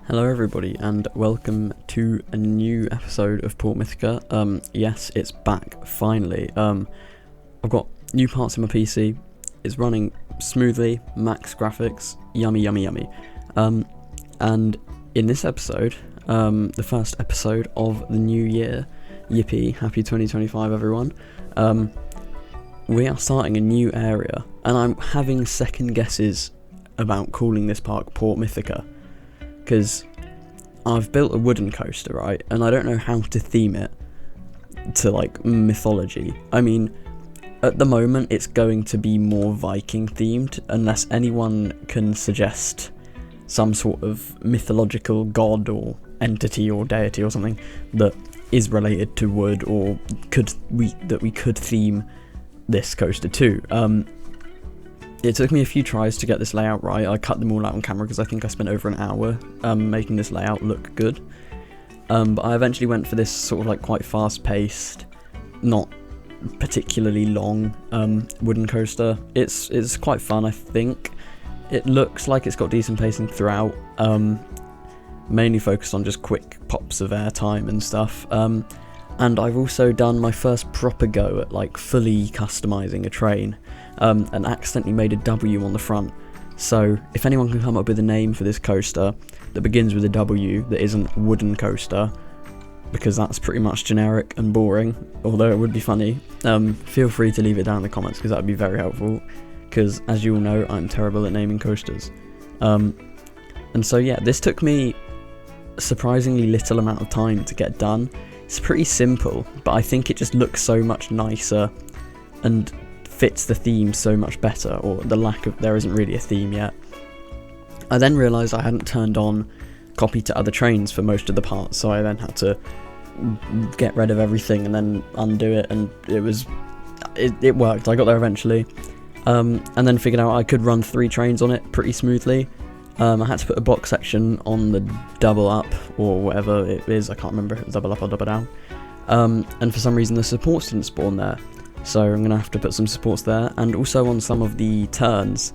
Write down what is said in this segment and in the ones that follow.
Hello everybody and welcome to a new episode of Port Mythica. Yes, it's back, finally. I've got new parts in my PC, it's running smoothly, max graphics, yummy. And in this episode, the first episode of the new year, yippee, happy 2025 everyone, we are starting a new area, and I'm having second guesses about calling this park Port Mythica. Because I've built a wooden coaster, right, and I don't know how to theme it to, like, mythology. I mean, at the moment it's going to be more Viking themed, unless anyone can suggest some sort of mythological god or entity or deity or something that is related to wood, or that we could theme this coaster to. It took me a few tries to get this layout right. I cut them all out on camera because I think I spent over an hour making this layout look good. But I eventually went for this sort of like quite fast-paced, not particularly long wooden coaster. It's quite fun, I think. It looks like it's got decent pacing throughout, mainly focused on just quick pops of airtime and stuff. And I've also done my first proper go at like fully customizing a train, and accidentally made a W on the front. So if anyone can come up with a name for this coaster that begins with a W that isn't wooden coaster, because that's pretty much generic and boring, although it would be funny, feel free to leave it down in the comments because that would be very helpful, because as you all know, I'm terrible at naming coasters. And so yeah, this took me a surprisingly little amount of time to get done. It's pretty simple, but I think it just looks so much nicer and fits the theme so much better, or the lack of, there isn't really a theme yet. I then realised I hadn't turned on copy to other trains for most of the parts, so I then had to get rid of everything and then undo it, and it worked. I got there eventually, and then figured out I could run 3 trains on it pretty smoothly. I had to put a box section on the double up, or whatever it is, I can't remember if it was double up or double down, and for some reason the supports didn't spawn there, so I'm going to have to put some supports there, and also on some of the turns.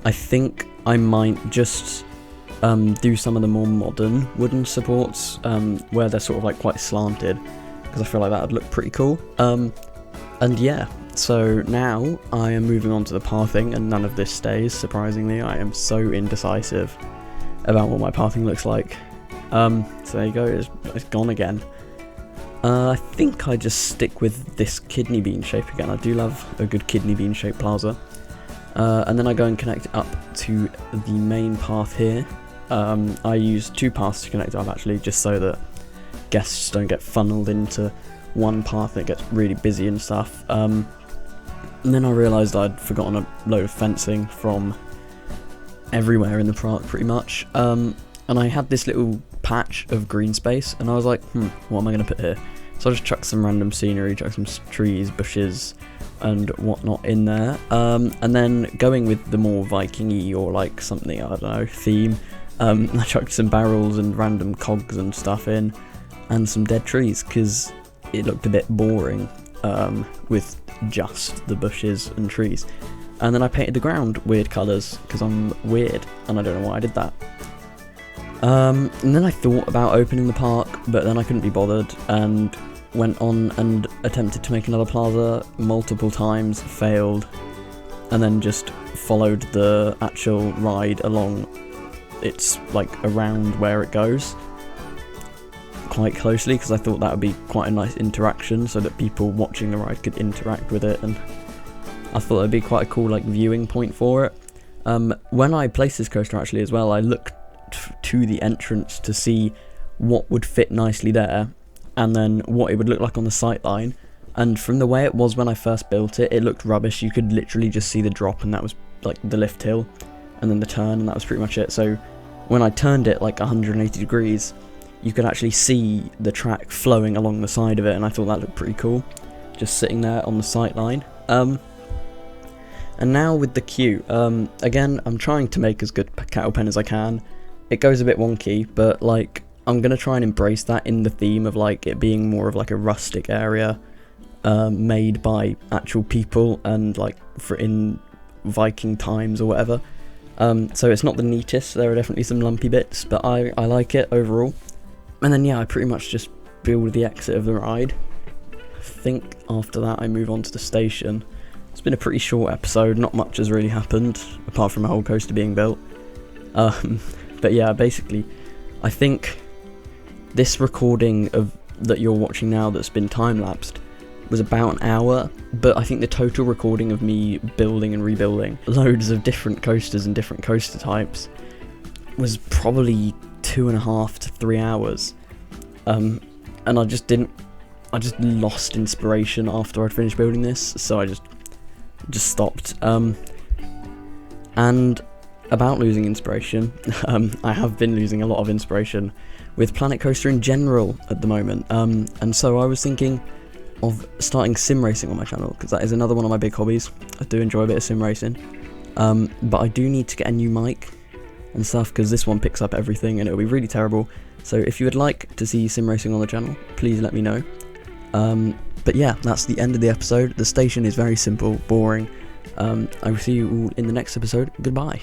I think I might just do some of the more modern wooden supports, where they're sort of like quite slanted, because I feel like that would look pretty cool. And yeah, so now I am moving on to the pathing, and none of this stays, surprisingly. I am so indecisive about what my pathing looks like. So there you go, it's gone again. I think I just stick with this kidney bean shape again. I do love a good kidney bean shaped plaza. And then I go and connect it up to the main path here. I use 2 paths to connect it up actually, just so that guests don't get funneled into one path that gets really busy and stuff. And then I realised I'd forgotten a load of fencing from everywhere in the park pretty much. And I had this little patch of green space, and I was like, what am I going to put here? So I just chucked some random scenery, chucked some trees, bushes and whatnot in there, and then going with the more Viking-y or like something, I don't know, theme, I chucked some barrels and random cogs and stuff in, and some dead trees, because it looked a bit boring with just the bushes and trees. And then I painted the ground weird colours, because I'm weird and I don't know why I did that. And then I thought about opening the park, but then I couldn't be bothered, and went on and attempted to make another plaza multiple times, failed, and then just followed the actual ride along its, like, around where it goes quite closely, because I thought that would be quite a nice interaction, so that people watching the ride could interact with it, and I thought it'd be quite a cool, like, viewing point for it. When I placed this coaster actually as well, I looked to the entrance to see what would fit nicely there, and then what it would look like on the sightline, and from the way it was when I first built it, it looked rubbish. You could literally just see the drop, and that was like the lift hill, and then the turn, and that was pretty much it. So when I turned it like 180 degrees, you could actually see the track flowing along the side of it, and I thought that looked pretty cool, just sitting there on the sightline. And now with the queue, again, I'm trying to make as good cattle pen as I can. It goes a bit wonky, but like, I'm going to try and embrace that in the theme of like it being more of like a rustic area, made by actual people, and like for in Viking times or whatever. So it's not the neatest, there are definitely some lumpy bits, but I like it overall. And then yeah, I pretty much just build the exit of the ride. I think after that I move on to the station. It's been a pretty short episode, not much has really happened, apart from a whole coaster being built. But yeah, basically, I think this recording that you're watching now that's been time-lapsed was about an hour, but I think the total recording of me building and rebuilding loads of different coasters and different coaster types was probably 2.5 to 3 hours. And I just lost inspiration after I'd finished building this, so I just stopped. And about losing inspiration, I have been losing a lot of inspiration with Planet Coaster in general at the moment, and so I was thinking of starting sim racing on my channel, because that is another one of my big hobbies. I do enjoy a bit of sim racing, but I do need to get a new mic and stuff, because this one picks up everything and it'll be really terrible. So if you would like to see sim racing on the channel, please let me know. But yeah, that's the end of the episode. The station is very simple, boring. I will see you all in the next episode. Goodbye.